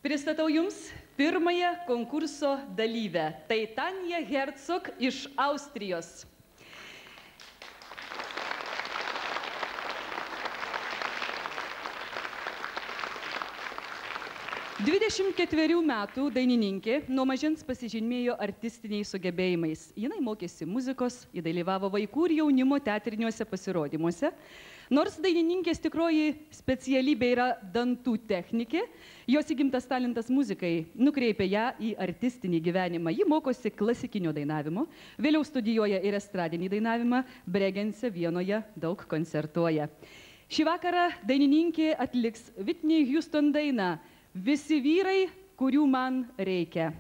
Pristatau Jums pirmąją konkurso dalyvę. Tai Tanja Hercog iš Austrijos. Dvidešimt ketverių metų dainininkė nuo mažens pasižymėjo artistiniais sugebėjimais. Jinai mokėsi muzikos, dalyvavo vaikų ir jaunimo teatriniuose pasirodymuose. Nors dainininkės tikroji specialybė yra dantų technikė, jos įgimtas talentas muzikai nukreipė ją į artistinį gyvenimą. Ji mokosi klasikinio dainavimo, vėliau studijuoja ir estradinį dainavimą, Bregense, Vienoje daug koncertuoja. Šį vakarą dainininkė atliks Whitney Houston dainą Visi vyrai, kurių man reikia.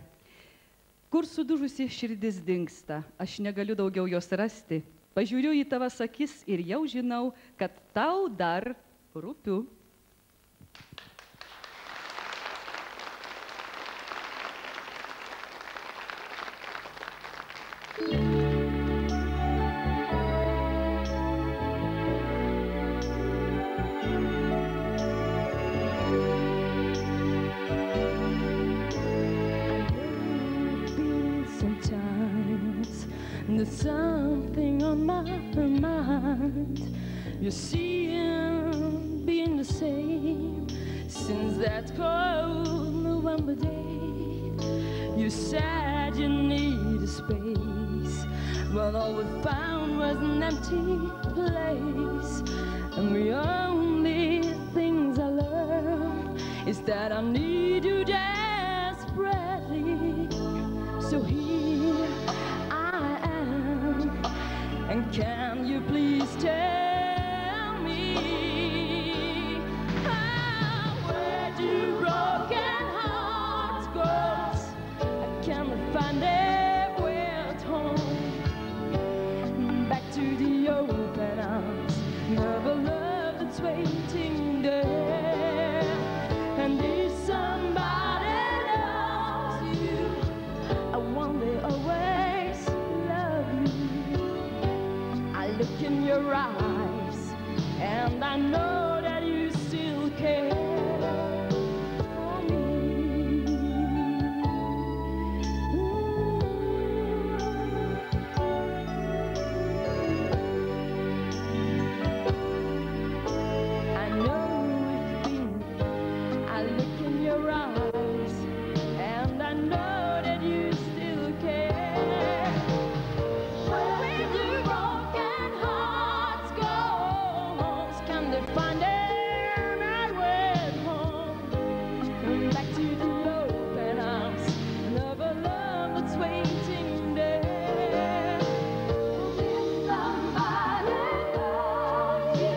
Kur sudužusi širdis dingsta, aš negaliu daugiau jos rasti. Pažiūriu į tavas akis ir jau žinau, kad tau dar rūpiu. There's something on my mind. You see him being the same since that cold November day. You said you need a space, but all we found was an empty place. And the only things I learned is that I need you desperately. So here and can you please tell me where do broken hearts go? I cannot find their way at home. Back to the open arms, never love that's waiting there. And if somebody loves you, I want they always love you. Look in your eyes, and I know that you still care for me. I know it's been, I look in your eyes, and I know that you still care. Find their way home, back to the open arms, another love that's waiting there. Somebody loves you.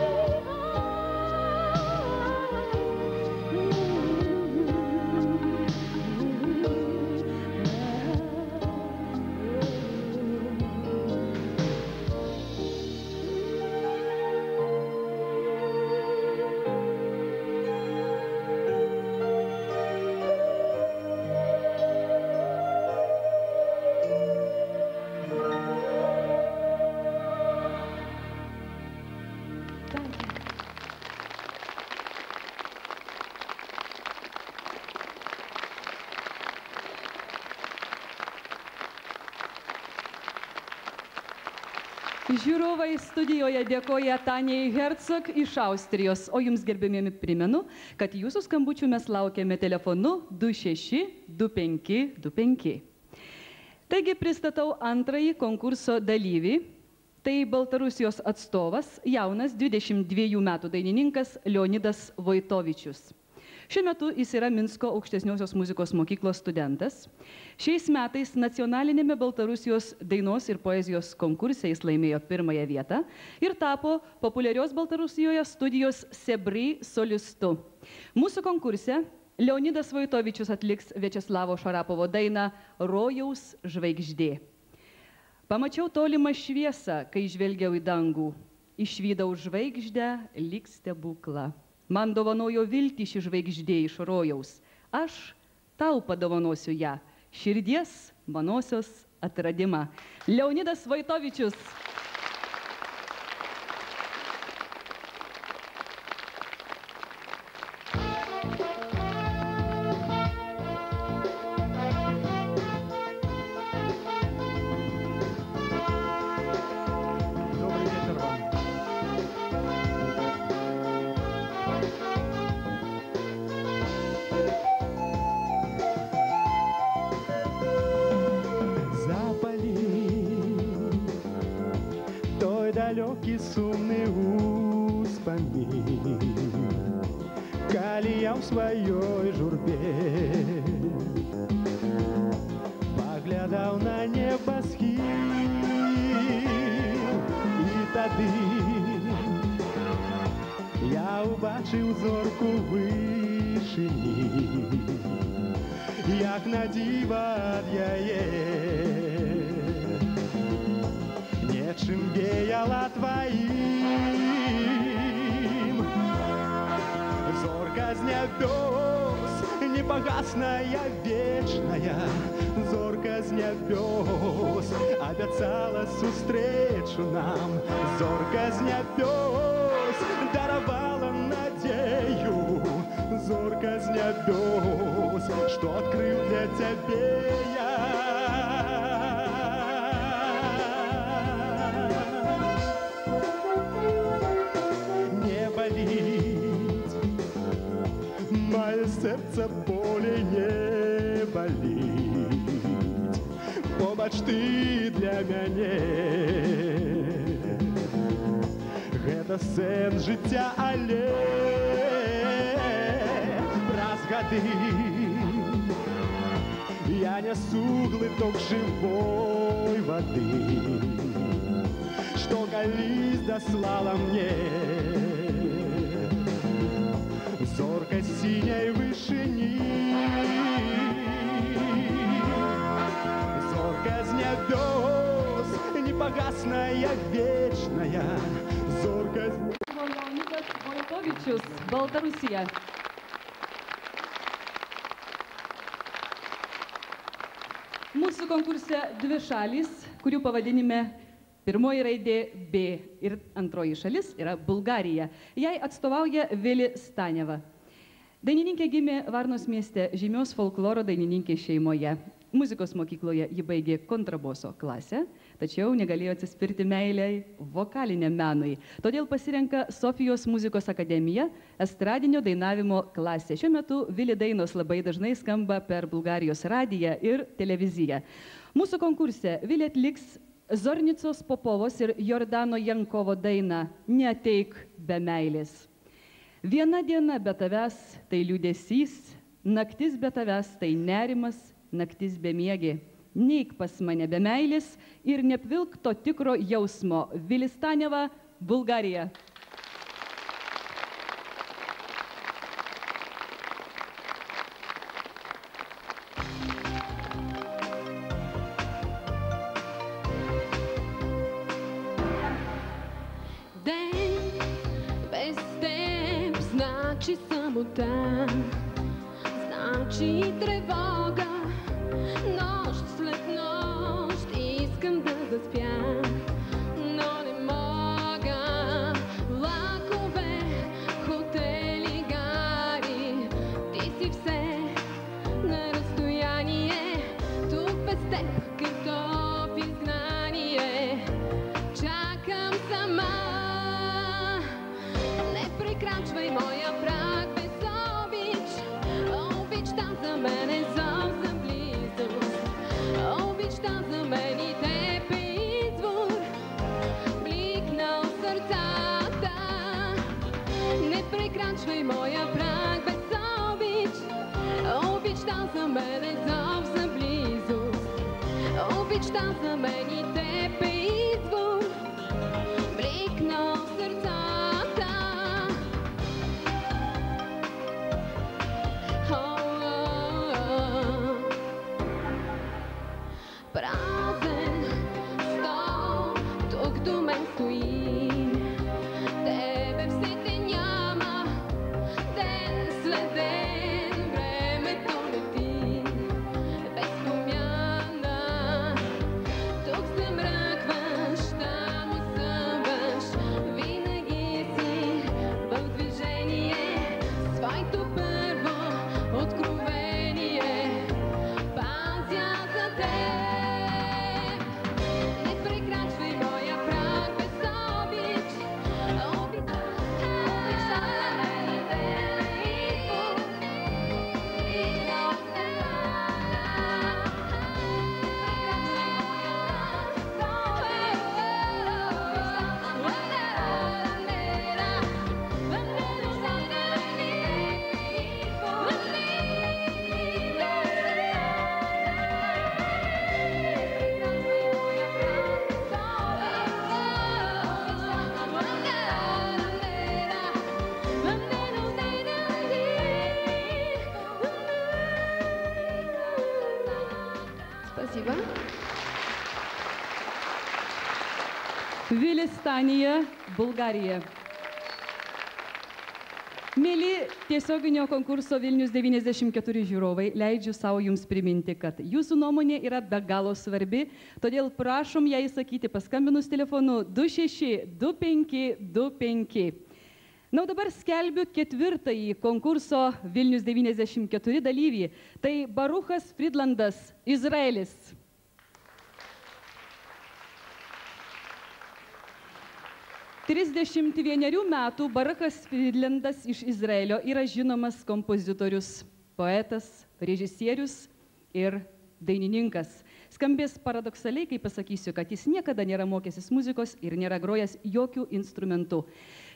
Žiūrovai studijoje dėkoja Tanjai Hercog iš Austrijos, o Jums gerbiamieji primenu, kad Jūsų skambučių mes laukiame telefonu 262525. Taigi pristatau antrąjį konkurso dalyvį. Tai Baltarusijos atstovas, jaunas 22 metų dainininkas Leonidas Vojtovičius. Šiuo metu jis yra Minsko aukštesniosios muzikos mokyklos studentas. Šiais metais nacionalinėme Baltarusijos dainos ir poezijos konkurse jis laimėjo pirmąją vietą ir tapo populiarios Baltarusijoje studijos Sebry solistu. Mūsų konkurse Leonidas Vojtovičius atliks Viačeslavo Šarapovo dainą Rojaus žvaigždė. Pamačiau tolimą šviesą, kai žvelgiau į dangų. Išvydau žvaigždę lyg stebuklą. Man dovanojo viltį ši žvaigždė iš rojaus. Aš tau padovanosiu ją, širdies manosios atradimą. Leonidas Vojtovičius. такі сумны успамін, калі я ў сваёй журбе паглядаў на небасхіл, і тады я убачыў зорку вышыні, як на дзіва ад яе нечым веяла тваім. Зорка з нябёс, непагасная, вечная, зорка з нябёс абяцала сустрэчу нам, зорка з нябёс даравала надзею, зорка з нябёс, што адкрыў для цябе я. Не баліць, мае сэрца болей не баліць, побач ты для мяне. Гэта сэнс жыцця, але праз гады я нясу глыток жывой вады, што калісь даслала мне зорка сіняй вышыні. Зорка з нябёс, непагасная, вечная, зорка з... Leonidas Voitovičius, Baltarusija. Mūsų konkurse dvi šalys, kurių pavadinime pirmoji raidė B ir antroji šalis yra Bulgarija. Jai atstovauja Vili Staneva. Dainininkė gimė Varnos mieste, žymios folkloro dainininkė šeimoje. Muzikos mokykloje ji baigė kontraboso klasę, tačiau negalėjo atsispirti meiliai vokaliniam menui. Todėl pasirenka Sofijos muzikos akademiją, estradinio dainavimo klasę. Šiuo metu Vili dainos labai dažnai skamba per Bulgarijos radiją ir televiziją. Mūsų konkurse Vili atliks Zornicos Popovos ir Jordano Jankovo dainą Neateik be meilės. Viena diena be tavęs tai liūdesys, naktis be tavęs tai nerimas, naktis bemiegė. Neik pas mane be meilės ir nepvilk to tikro jausmo. Vili Staneva, Bulgarija. День без теб значи самота, значи тревога. Нощ след нощ искам да заспя, но не мога. Влакове, хотели, гари, ти си все на разстояние. Тук без теб като в изгнание чакам сама. Не прекрачвай моя праг без обич, обичта за мен е зов за близост. Обичта за мен и теб е извор, бликнал сърцата. Не прекрачвай моя праг без обич, обичта за мен е зов за близост. Обичта за мен и теб е извор, бликнал сърцата. Празен стол тук до мен стои, тебе все те няма, ден след ден времето лети без промяна. Тук се мръкваш, там усъмваш, винаги си в движение, своето първо откровение пазя за теб. Не прекрачвай моя праг без обич, обичта за мен и теб е извор, бликнал сърцата. Спасибо. Vilistanija, Bulgarija. Mėly tiesioginio konkurso Vilnius 94 žiūrovai, leidžiu savo jums priminti, kad jūsų nuomonė yra be galo svarbi, todėl prašom ją įsakyti paskambinus telefonu 262525. Na, o dabar skelbiu ketvirtąjį konkurso Vilnius 94 dalyvį. Tai Baruchas Friedlandas, Izraelis. Trisdešimt vienerių metų Baruchas Friedlandas iš Izraelio yra žinomas kompozitorius, poetas, režisierius ir dainininkas. Skambės paradoksaliai, kai pasakysiu, kad jis niekada nėra mokęsis muzikos ir nėra grojęs jokių instrumentų.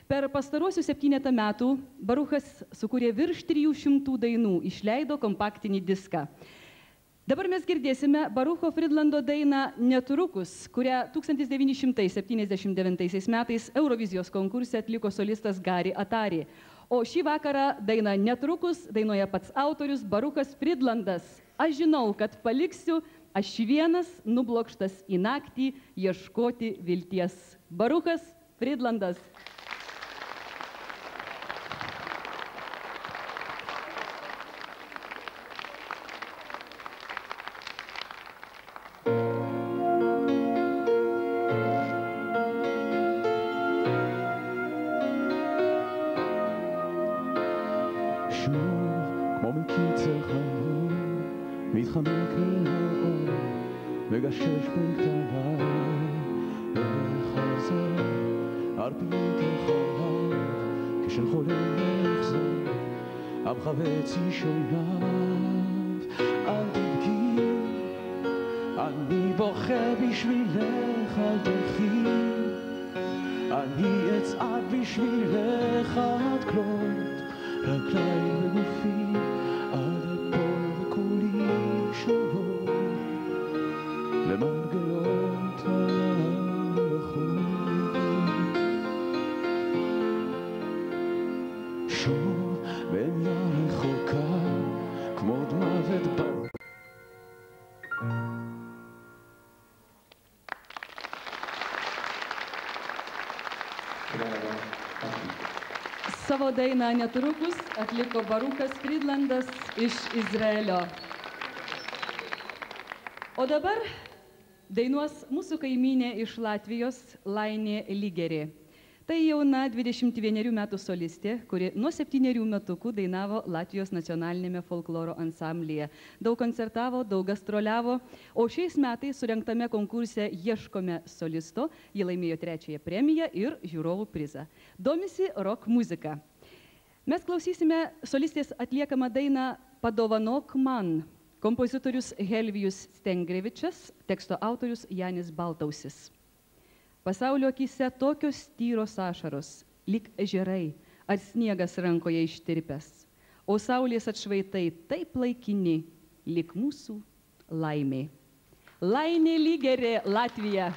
Per pastaruosius 7 metų Baruchas sukūrė virš 300 dainų, išleido kompaktinį diską. Dabar mes girdėsime Barucho Friedlando dainą Netrukus, kurią 1979 metais Eurovizijos konkurse atliko solistas Gari Atari. O šį vakarą dainą Netrukus dainuoja pats autorius Baruchas Friedlandas. Aš žinau, kad paliksiu aš vienas nublokštas į naktį ieškoti vilties. Baruchas Friedlandas. מתחמק מהאור, מגשש בין כתביי, וחוזר על פיוט החלב, כשל חולם נחזר, עמך וצישוניו. אל תבכי, אני בוכה בשבילך, אל תלכי, אני אצעד בשבילך עד כלות, רגליי וגופי, עד אפול וכולי שובו למרגלות המלכות. שוב בעינייה רחוקה כמו דמוות בר. Savo dainą Netrukus atliko Baruchas Friedlandas iš Izraelio. O dabar dainuos mūsų kaimynė iš Latvijos Lainė Lygerė. Tai jauna 21 metų solistė, kuri nuo 7 metukų dainavo Latvijos nacionalinėme folkloro ansamblyje. Daug koncertavo, daug gastroliavo, o šiais metais surengtame konkurse Ieškome solisto, ji laimėjo 3 premiją ir žiūrovų prizą. Domisi rock muzika. Mes klausysime solistės atliekamą dainą Padovanok man. Kompozitorius Helvijus Stengrevičius, teksto autorius Janis Baltausis. Pasaulio akyse tokios tyros ašaros, lyg ežerai, ar sniegas rankoje ištirpęs, o saulės atšvaitai taip laikini, lyg mūsų laimė. Lainė Lygerė, Latvija.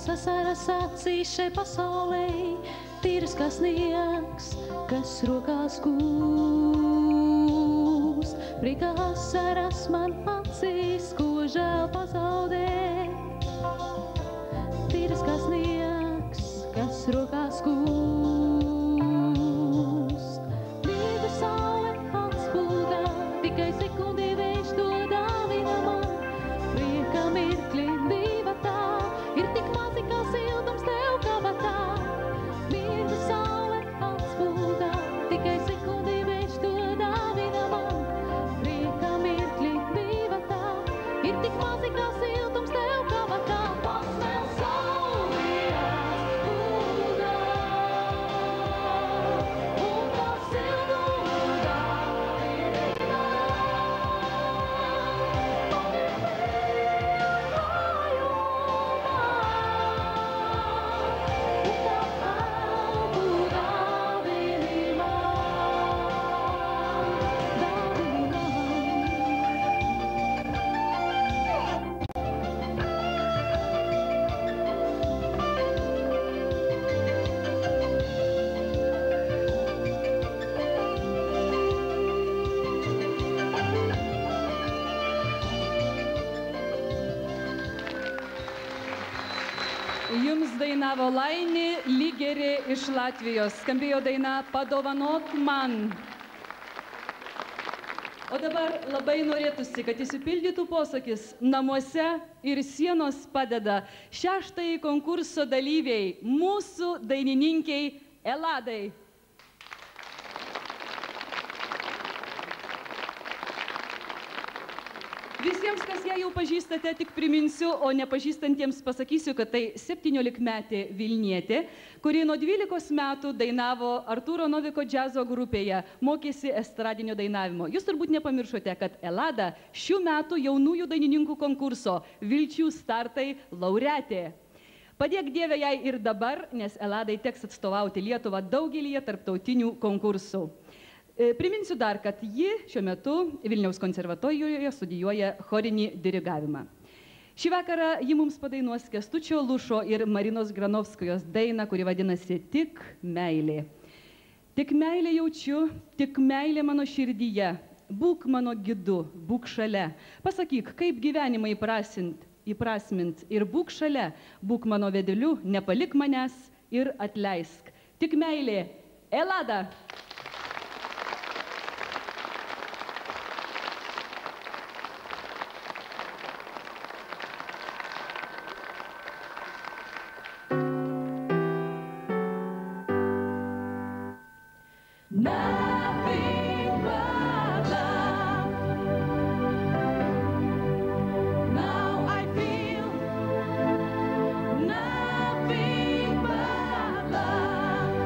Vasaras acīs šai pasaulē, tīras kā sniegs, kas rokās kūst. Priekā asaras man acīs, ko žēl pazaudē. Tīras kā sniegs, kas rokās kūst. Brīva saule atspūgā, tikai sekundi vējš to dāvina man. Prieka mirkli diva tā, ir tik mazi kā siltums tev kabatā. Mirga saule atspūgā, tikai sekundi vējš to dāvina man. Prieka mirkli diva tā, ir tik mazi kā siltums tev kabatā. Pasmēl sauli atspūgā. dainavo Lainė Lygerė iš Latvijos. Skambėjo daina Padovanok man. O dabar labai norėtųsi, kad įsipildytų posakis namuose ir sienos padeda. 6. konkurso dalyviai, mūsų dainininkiai Eladai. Visiems, kas ją jau pažįstate, tik priminsiu, o nepažįstantiems pasakysiu, kad tai 17-metė Vilnietė, kuri nuo 12 metų dainavo Artūro Noviko džiazo grupėje, mokėsi estradinio dainavimo. Jūs turbūt nepamiršote, kad Elada šių metų jaunųjų dainininkų konkurso Vilčių startai laureatė. Padėk Dieve jai ir dabar, nes Eladai teks atstovauti Lietuvą daugelyje tarptautinių konkursų. Priminsiu dar, kad ji šiuo metu Vilniaus konservatorijoje studijuoja chorinį dirigavimą. Šį vakarą ji mums padainuos Kęstučio Lušo ir Marinos Granovskojos dainą, kuri vadinasi Tik meilė. Tik meilė jaučiu, tik meilė mano širdyje. Būk mano gidu, būk šalia. Pasakyk, kaip gyvenimą įprasmint ir būk šalia. Būk mano vedeliu, nepalik manęs ir atleisk. Tik meilė. Elada. Nothing but love. Now I feel nothing but love.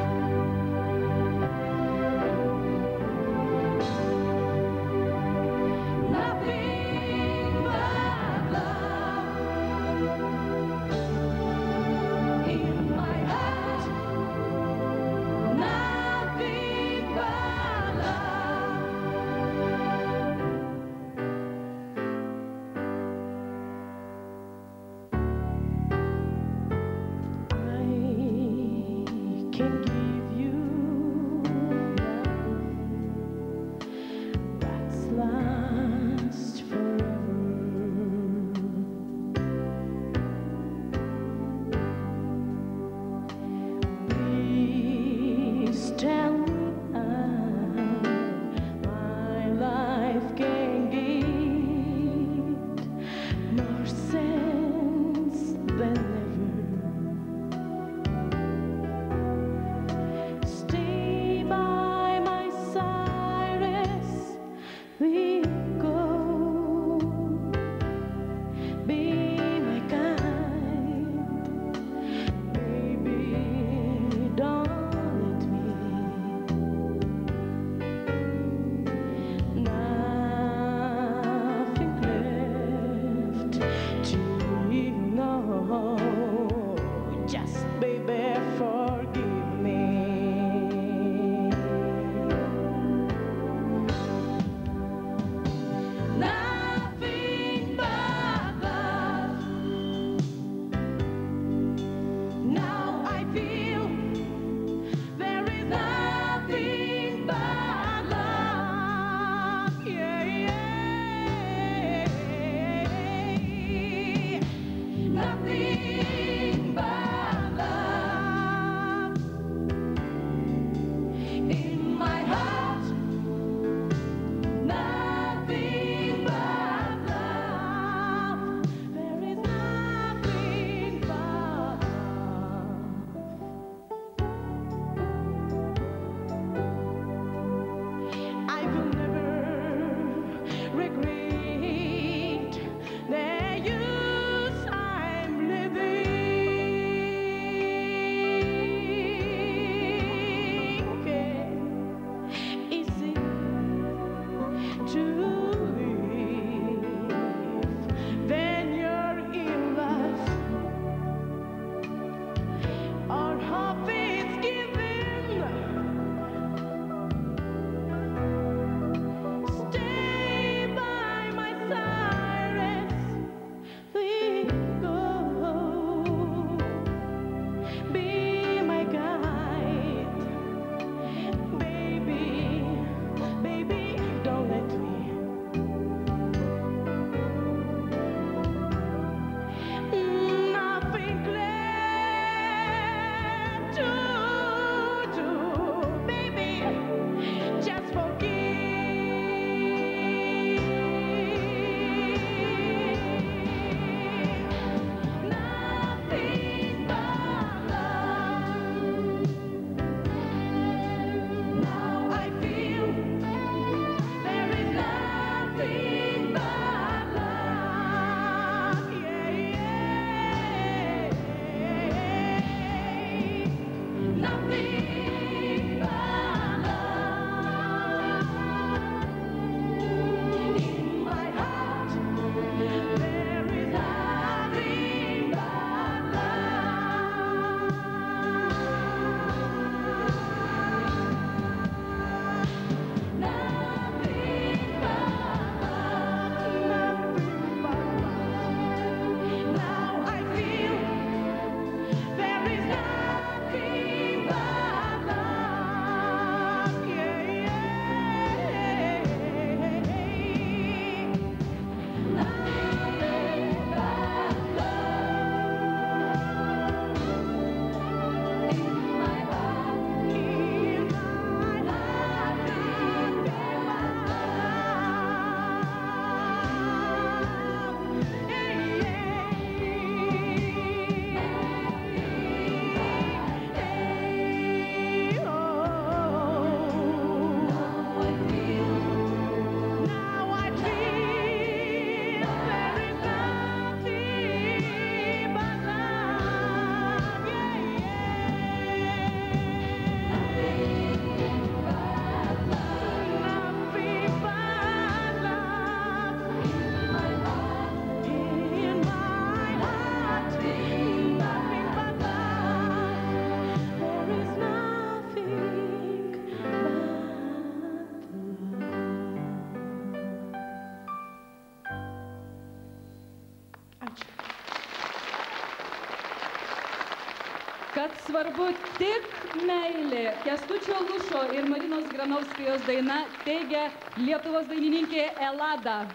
kad svarbu tik meilė. Kęstučio Lušo ir Marinos Granovskajos daina teigia Lietuvos dainininkė Elada.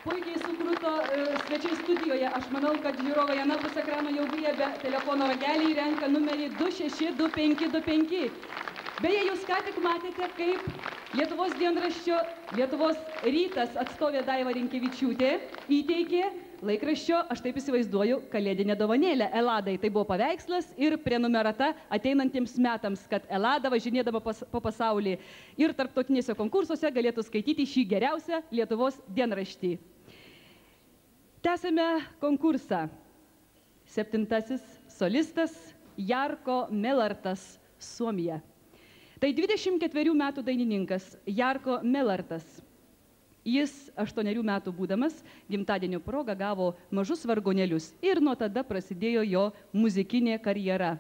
Puikiai sukruto svečiai studijoje. Aš manau, kad žiūrovai anapus ekrano jau griebė telefono ragelį ir renka numerį 262525. Beje, jūs ką tik matėte, kaip Lietuvos dienraščio Lietuvos rytas atstovė Daiva Rinkevičiūtė įteikė laikraščio, aš taip įsivaizduoju, kalėdinę dovanėlę Eladai. Tai buvo paveikslas ir prenumerata ateinantiems metams, kad Elada važinėdama po pasaulį ir tarptautinėse konkursuose galėtų skaityti šį geriausią Lietuvos dienraštį. Tęsime konkursą. 7. solistas Jarko Melartas, Suomija. Tai 24 metų dainininkas Jarko Melartas. Jis 8 metų būdamas gimtadienio proga gavo mažus vargonėlius ir nuo tada prasidėjo jo muzikinė karjera.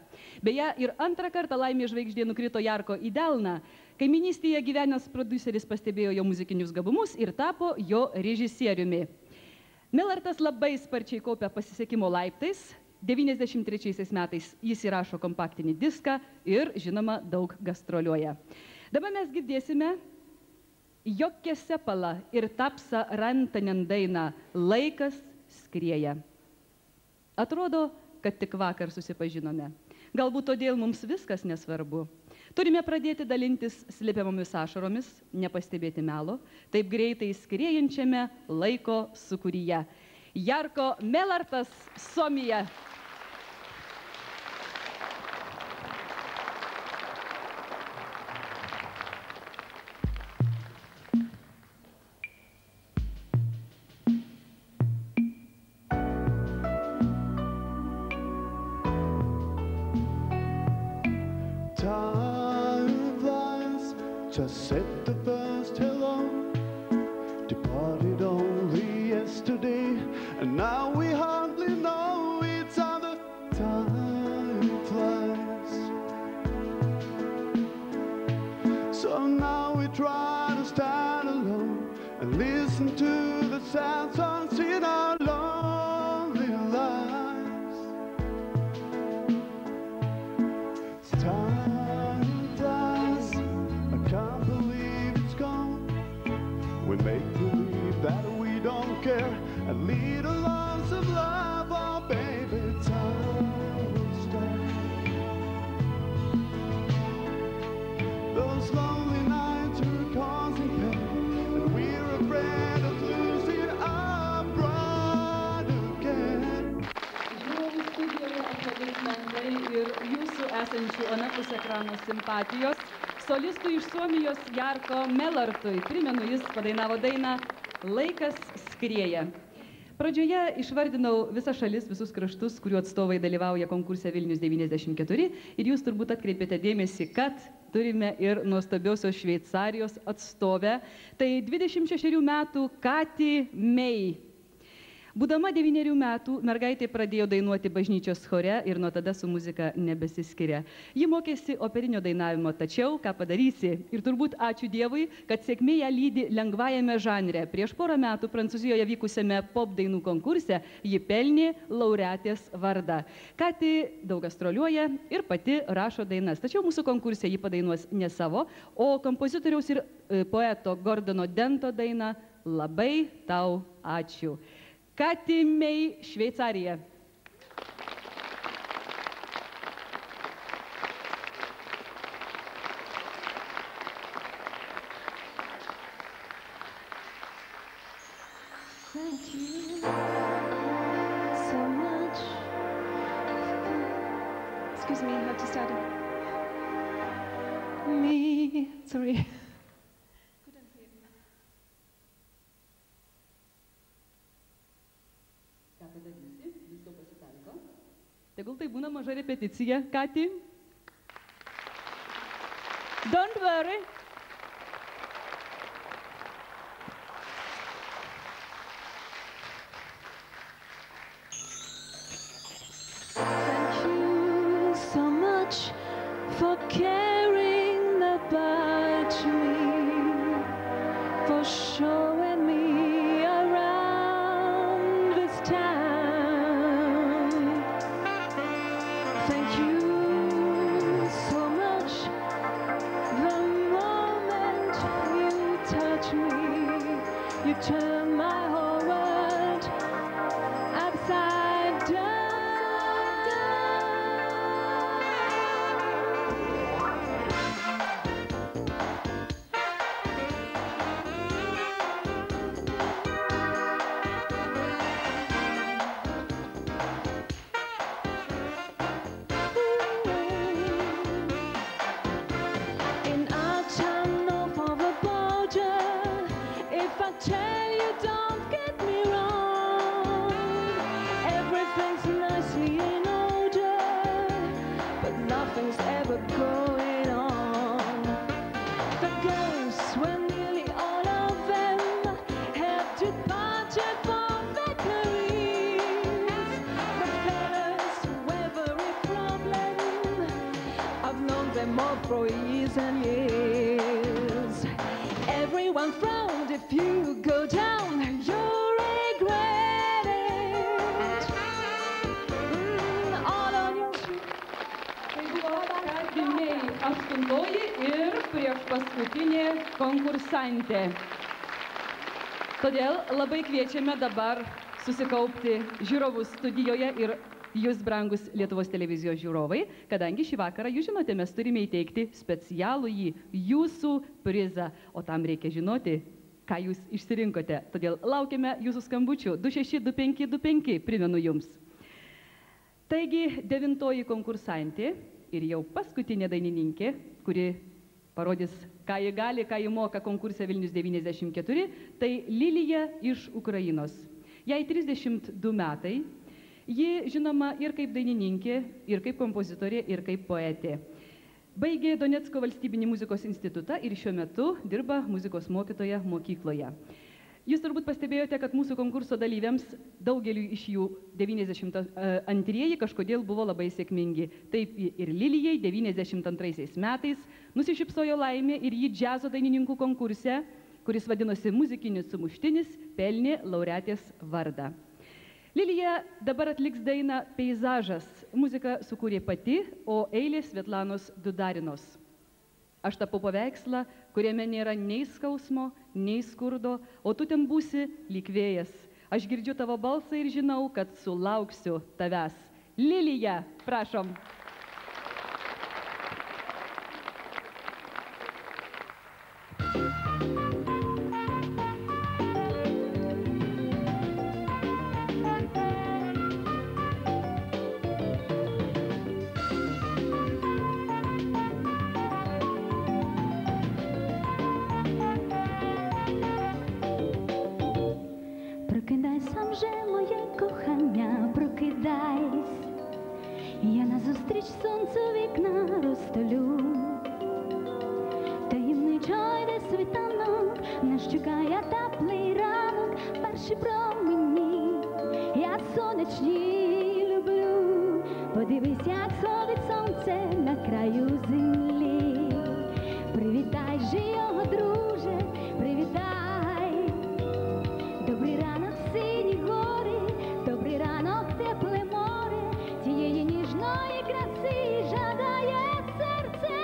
Beje, ir antrą kartą laimės žvaigždė nukrito Jarko į delną. Kaiminystėje gyvenęs prodiuseris pastebėjo jo muzikinius gabumus ir tapo jo režisieriumi. Melartas labai sparčiai kaupia pasisekimo laiptais. 93 metais jis įrašo kompaktinį diską ir, žinoma, daug gastroliuoja. Dabar mes girdėsime Jokke Sepala ir Tapsa Rantanen dainą Laikas skrieja. Atrodo, kad tik vakar susipažinome. Galbūt todėl mums viskas nesvarbu. Turime pradėti dalintis slepiamomis ašaromis, nepastebėti melo, taip greitai skriejančiame laiko sūkuryje. Jarko Melartas, Suomija. Just said the first hello, departed only yesterday, and now we hardly know each other. Time flies, so now we try to stand alone and listen to the sad songs in our lonely lives. Time flies, I can't believe it's gone. We make believe that we don't care and lead a lives of love. Oh baby, time will stop. Those lonely nights are causing pain, and we're afraid of losing our bride again. Žiūrovų studijoje aplaudismentai ir jūsų esančių anapus ekrano simpatijos solistui iš Suomijos Jarko Melartui. Primenu, jis padainavo dainą Laikas skrieja. Pradžioje išvardinau visas šalis, visus kraštus, kurių atstovai dalyvauja konkurse Vilnius 94, ir jūs turbūt atkreipėte dėmesį, kad turime ir nuostabiosios Šveicarijos atstovę. Tai 26 metų Kati Mei. Būdama 9 metų, mergaitė pradėjo dainuoti bažnyčios chore ir nuo tada su muzika nebesiskiria. Ji mokėsi operinio dainavimo, tačiau ką padarysi? Ir turbūt ačiū Dievui, kad sėkmė ją lydi lengvajame žanre. Prieš porą metų Prancūzijoje vykusiame pop dainų konkurse ji pelnė laureatės vardą. Kati daug gastroliuoja ir pati rašo dainas. Tačiau mūsų konkurse ji padainuos ne savo, o kompozitoriaus ir poeto Gordono Dento dainą Labai tau ačiū. Kati Mei, Šveicarija. Thank you so much. Excuse me, I have to start me. Sorry. Tegul tai būna maža repeticija, Kati. Don't worry. Thank you so much for caring about me, for showing me upside down. In our town north of the border, if I tell you, don't get me wrong, everything's nicely in order, but nothing's ever going on. The girls, well, nearly all of them have departed for their careers. The fellas, with every problem, I've known them all for years and years. Everyone frowned if you go down, you'll regret it. All on your Tai buvo ką pirmieji 8-oji ir prieš paskutinė konkursantė. Todėl labai kviečiame dabar susikaupti žiūrovų studijoje ir jūs, brangus Lietuvos televizijos žiūrovai, kadangi šį vakarą, jūs žinote, mes turime įteikti specialųjį jūsų prizą, o tam reikia žinoti, ką jūs išsirinkote. Todėl laukiame jūsų skambučių 262525, primenu jums. Taigi, 9-oji konkursantė ir jau paskutinė dainininkė, kuri parodys, ką ji gali, ką ji moka konkurse Vilnius 94, tai Lilija iš Ukrainos. Jai 32 metai. Ji žinoma ir kaip dainininkė, ir kaip kompozitorė, ir kaip poetė. Baigė Donecko valstybinį muzikos institutą ir šiuo metu dirba muzikos mokytoja mokykloje. Jūs turbūt pastebėjote, kad mūsų konkurso dalyviams, daugeliu iš jų 92-ieji kažkodėl buvo labai sėkmingi. Taip ir Lilijai 92 metais nusišypsojo laimė ir ji džiazo dainininkų konkurse, kuris vadinosi Muzikinis sumuštinis, pelnė laureatės vardą. Lilija dabar atliks dainą Peizažas. Muziką sukūrė pati, o eilės Svetlanos Dudarinos. Aš tapau paveikslą, kuriame nėra nei skausmo, nei skurdo, o tu ten būsi lyg vėjas. Aš girdžiu tavo balsą ir žinau, kad sulauksiu tavęs. Lilija, prašom. Прокидайся вже, моє кохання, прокидайся. Я назустріч сонцю вікна розстелю. Таємничо йде світанок, нас чекає теплий ранок, перші промені, я сонячні люблю. Подивись, як сходить сонце на краю землі. Привітай же його, друже, привітай. Добрий ранок, сині гори, добрий ранок, тепле море, тієї ніжної краси жадає серце.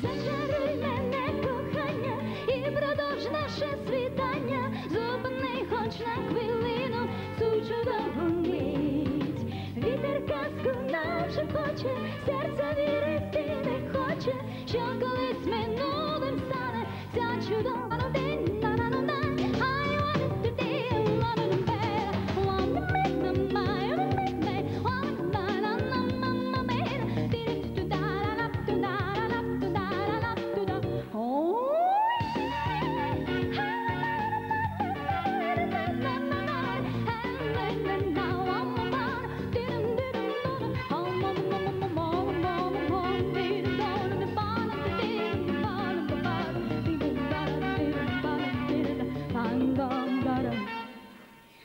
Зачаруй мене, кохання, і продовж наше світання. Зупини хоч на хвилину цю чудову мить. Вітер казку нам шепоче, серце вірити не хоче, що колись минулим стане ця чудова день.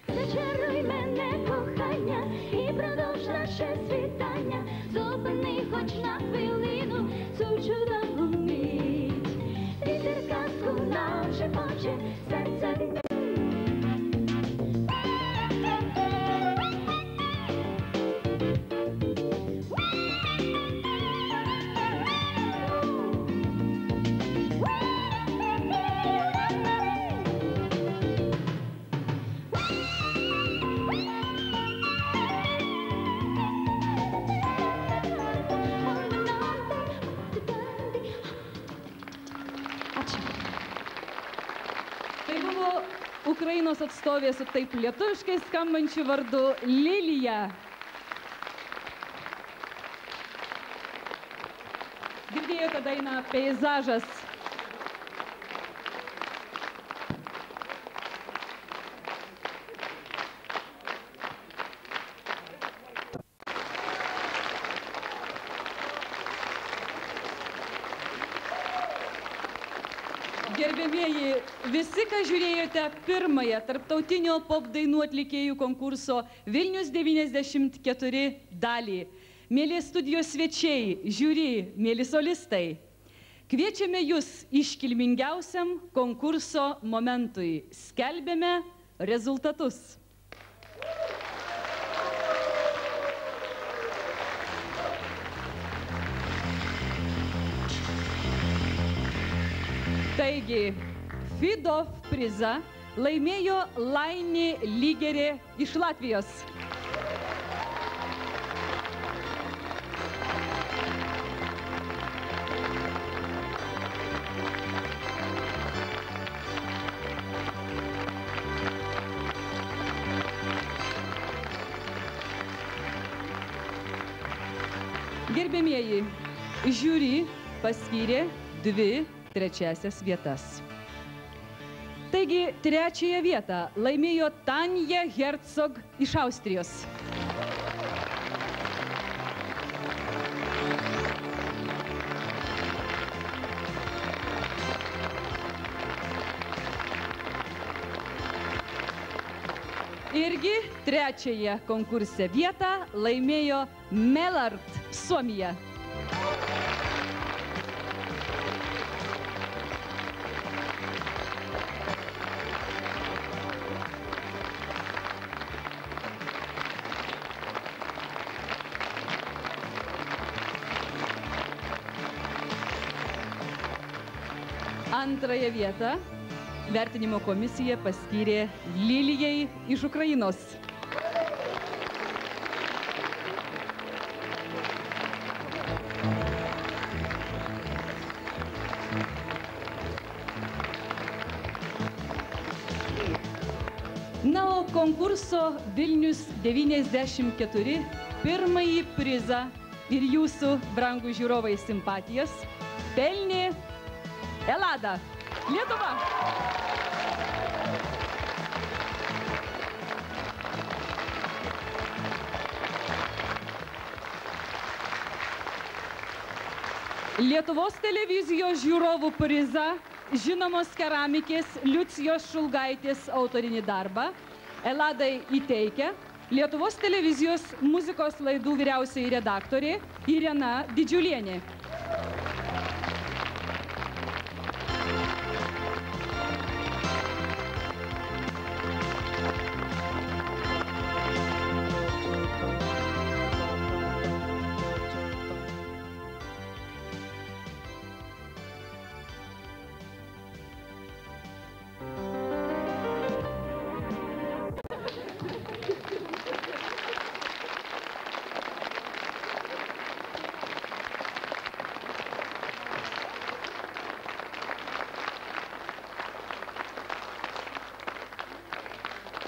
Зачаруй мене, кохання, і продовж наше світання. Зупини хоч на хвилину цю чудову мить. Вітер казку нам шепоче, серце від... Ukrainos atstovė su taip lietuviškai skambančiu vardu Lilija. Girdėjote dainą Peizažas. Gerbėmieji, visi, ką žiūrėjote pirmąją tarptautinio pop dainų atlikėjų konkurso Vilnius 94 dalį. Mėly studijos svečiai, žiūri, mėly solistai, kviečiame jūs iškilmingiausiam konkurso momentui. Skelbėme rezultatus. Taigi, FIDOF prizą laimėjo Lainė Lygerė iš Latvijos. Gerbėmieji, žiūri paskyrė 2 trečiasias vietas. Taigi, trečiąją vietą laimėjo Tanja Herzog iš Austrijos. Irgi trečiąją konkurse vietą laimėjo Melart, Suomija. Antrąją vietą vertinimo komisija paskyrė Lilijai iš Ukrainos. Na, o konkurso Vilnius 94 pirmąjį prizą ir jūsų, brangų žiūrovai, simpatijas pelnė Elada, Lietuva. Lietuvos televizijos žiūrovų prizą žinomos keramikės Liucijos Šulgaitės autorinį darbą Eladai įteikia Lietuvos televizijos muzikos laidų vyriausioji redaktorė Irena Didžiulienė.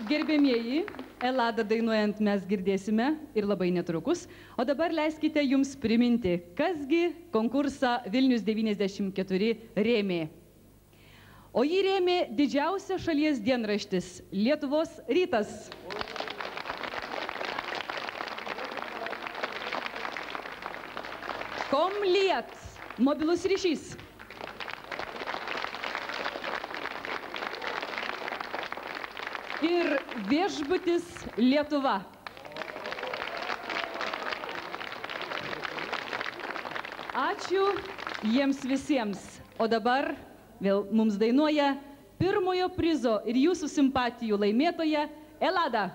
Gerbėmieji, Eladą dainuojant mes girdėsime ir labai netrukus. O dabar leiskite jums priminti, kasgi konkursą Vilnius 94 rėmė. O jį rėmė didžiausia šalies dienraštis Lietuvos rytas. Komliet, mobilus ryšys. Ir viešbutis Lietuva. Ačiū jiems visiems. O dabar vėl mums dainuoja pirmojo prizo ir jūsų simpatijų laimėtoja Elada.